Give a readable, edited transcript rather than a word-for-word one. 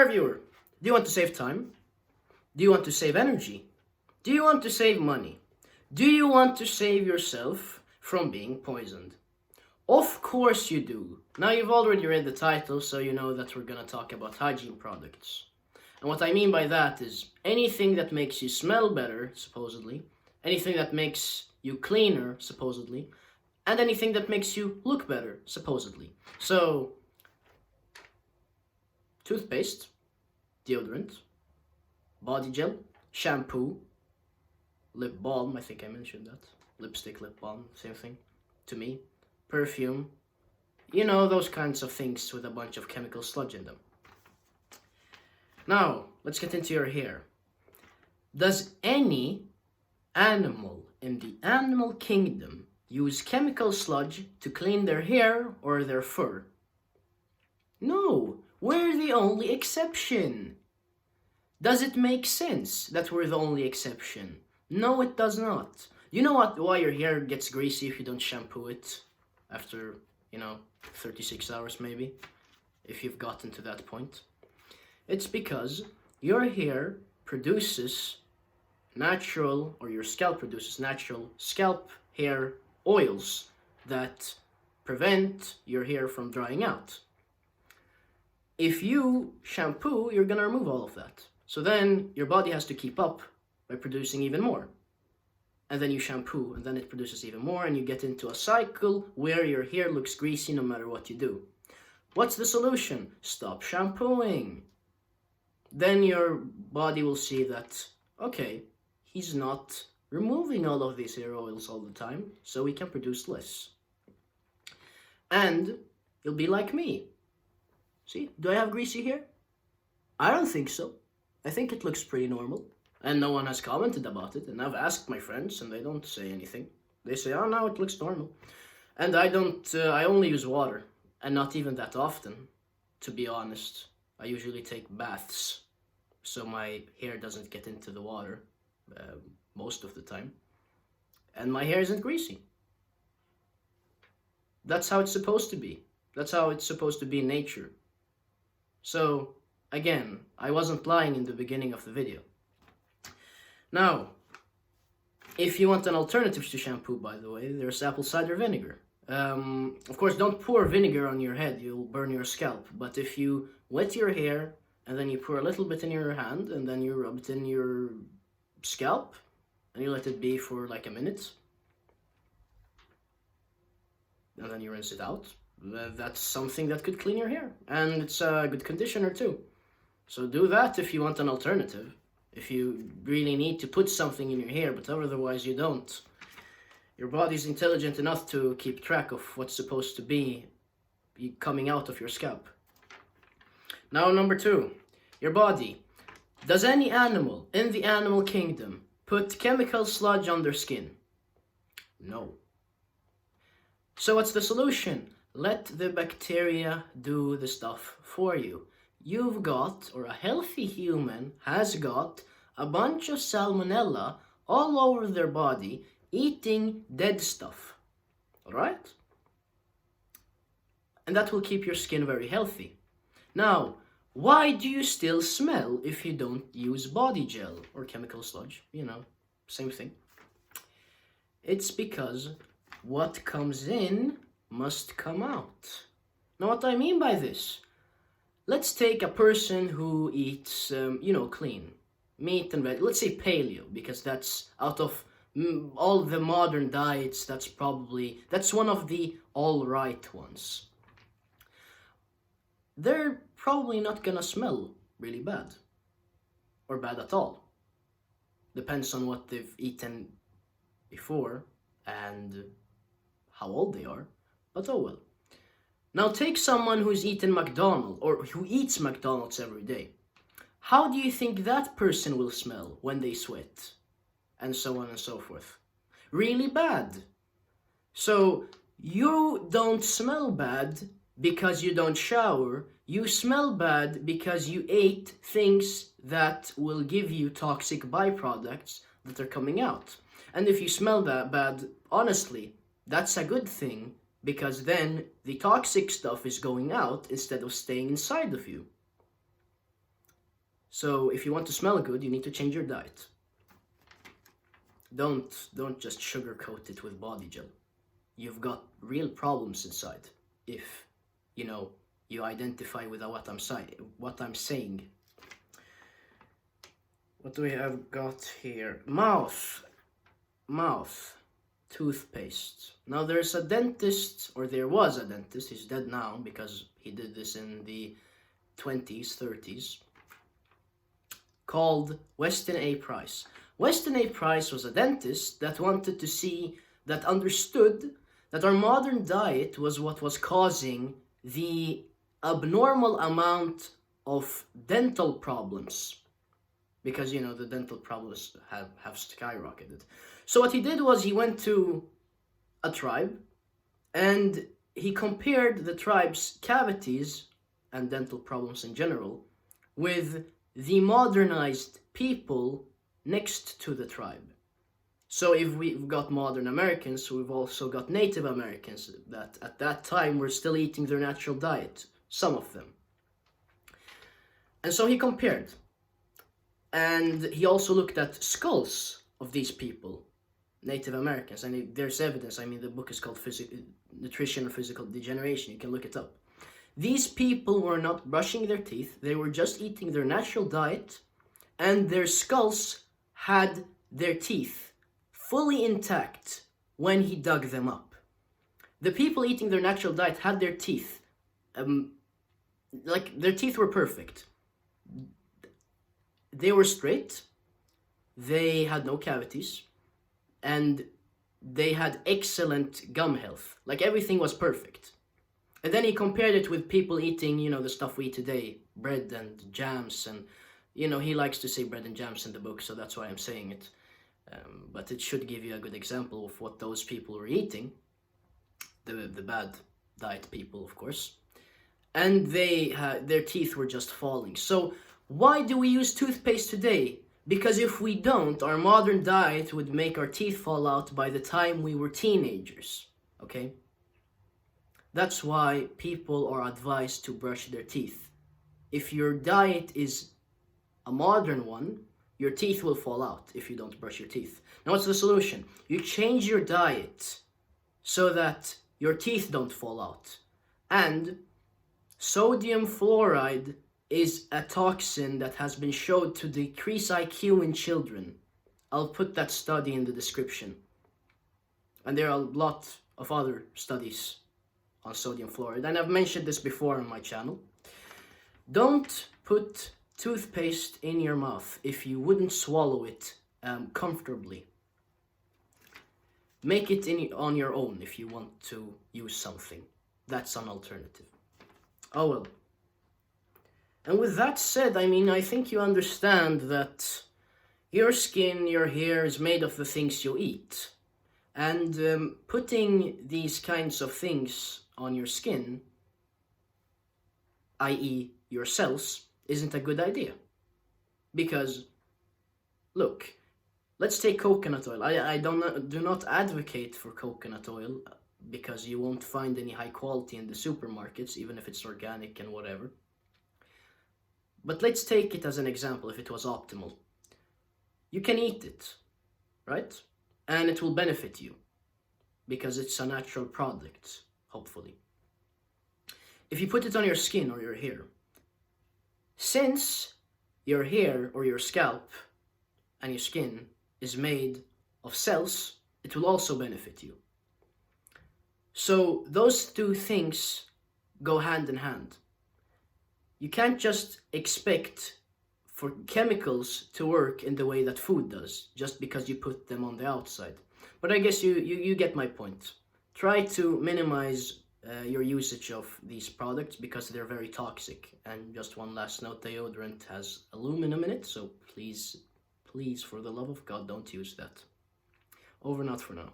Viewer, do you want to save time? Do you want to save energy? Do you want to save money? Do you want to save yourself from being poisoned? Of course you do. Now you've already read the title, so you know that we're gonna talk about hygiene products. And what I mean by that is anything that makes you smell better, supposedly, anything that makes you cleaner, supposedly, and anything that makes you look better, supposedly. So, toothpaste, deodorant, body gel, shampoo, lip balm, I think I mentioned that. Lipstick, lip balm, same thing to me. Perfume, you know, those kinds of things with a bunch of chemical sludge in them. Now, let's get into your hair. Does any animal in the animal kingdom use chemical sludge to clean their hair or their fur? No, we're the only exception. Does it make sense that we're the only exception? No, it does not. You know why your hair gets greasy if you don't shampoo it after, 36 hours maybe, if you've gotten to that point? It's because your hair produces natural, or your scalp produces natural scalp hair oils that prevent your hair from drying out. If you shampoo, you're gonna remove all of that. So then your body has to keep up by producing even more. And then you shampoo, and then it produces even more, and you get into a cycle where your hair looks greasy no matter what you do. What's the solution? Stop shampooing. Then your body will see that, okay, he's not removing all of these hair oils all the time, so he can produce less. And you'll be like me. See, do I have greasy hair? I don't think so. I think it looks pretty normal. And no one has commented about it. And I've asked my friends and they don't say anything. They say, oh no, it looks normal. And I only use water. And not even that often, to be honest. I usually take baths. So my hair doesn't get into the water most of the time. And my hair isn't greasy. That's how it's supposed to be. That's how it's supposed to be in nature. So, again, I wasn't lying in the beginning of the video. Now, if you want an alternative to shampoo, by the way, there's apple cider vinegar. Of course, don't pour vinegar on your head, you'll burn your scalp. But if you wet your hair, and then you pour a little bit in your hand, and then you rub it in your scalp, and you let it be for like a minute, and then you rinse it out, that's something that could clean your hair. And it's a good conditioner too. So do that if you want an alternative. If you really need to put something in your hair, but otherwise you don't. Your body's intelligent enough to keep track of what's supposed to be coming out of your scalp. Now, number 2, your body. Does any animal in the animal kingdom put chemical sludge on their skin? No. So what's the solution? Let the bacteria do the stuff for you. You've got, or a healthy human has got, a bunch of salmonella all over their body eating dead stuff. Alright? And that will keep your skin very healthy. Now, why do you still smell if you don't use body gel or chemical sludge? Same thing. It's because what comes in must come out. Now, what I mean by this, let's take a person who eats, clean meat and veg. Let's say paleo, because that's out of all the modern diets, that's one of the all right ones. They're probably not gonna smell really bad, or bad at all. Depends on what they've eaten before and how old they are, but oh well. Now take someone who's eaten McDonald's, or who eats McDonald's every day. How do you think that person will smell when they sweat? And so on and so forth. Really bad. So you don't smell bad because you don't shower. You smell bad because you ate things that will give you toxic byproducts that are coming out. And if you smell that bad, honestly, that's a good thing, because then the toxic stuff is going out instead of staying inside of you. So if you want to smell good, you need to change your diet. Don't just sugarcoat it with body gel. You've got real problems inside if you identify with what I'm saying. What do we have got here? Mouth toothpaste. Now there was a dentist, he's dead now because he did this in the 20s, 30s, called Weston A. Price. Weston A. Price was a dentist that understood that our modern diet was what was causing the abnormal amount of dental problems, because the dental problems have skyrocketed. So what he did was he went to a tribe and he compared the tribe's cavities and dental problems in general with the modernized people next to the tribe. So if we've got modern Americans, we've also got Native Americans that at that time were still eating their natural diet, some of them. And so he compared. And he also looked at skulls of these people, Native Americans, and there's evidence. I mean, the book is called Nutrition and Physical Degeneration. You can look it up. These people were not brushing their teeth. They were just eating their natural diet, and their skulls had their teeth fully intact when he dug them up. The people eating their natural diet had their teeth, their teeth were perfect. They were straight, they had no cavities, and they had excellent gum health. Like, everything was perfect. And then he compared it with people eating, the stuff we eat today, bread and jams, and, he likes to say bread and jams in the book, so that's why I'm saying it. But it should give you a good example of what those people were eating, the bad diet people, of course. And their teeth were just falling. So why do we use toothpaste today? Because if we don't, our modern diet would make our teeth fall out by the time we were teenagers, okay? That's why people are advised to brush their teeth. If your diet is a modern one, your teeth will fall out if you don't brush your teeth. Now, what's the solution? You change your diet so that your teeth don't fall out. And sodium fluoride is a toxin that has been shown to decrease IQ in children. I'll put that study in the description. And there are a lot of other studies on sodium fluoride, and I've mentioned this before on my channel. Don't put toothpaste in your mouth if you wouldn't swallow it comfortably. Make it on your own if you want to use something. That's an alternative. Oh well. And with that said, I think you understand that your skin, your hair is made of the things you eat. And putting these kinds of things on your skin, i.e. your cells, isn't a good idea. Because, look, let's take coconut oil. I do not advocate for coconut oil because you won't find any high quality in the supermarkets, even if it's organic and whatever. But let's take it as an example if it was optimal. You can eat it, right? And it will benefit you because it's a natural product, hopefully. If you put it on your skin or your hair, since your hair or your scalp and your skin is made of cells, it will also benefit you. So those two things go hand in hand. You can't just expect for chemicals to work in the way that food does, just because you put them on the outside. But I guess you get my point. Try to minimize your usage of these products because they're very toxic. And just one last note, deodorant has aluminum in it, so please, for the love of God, don't use that. Over and out for now.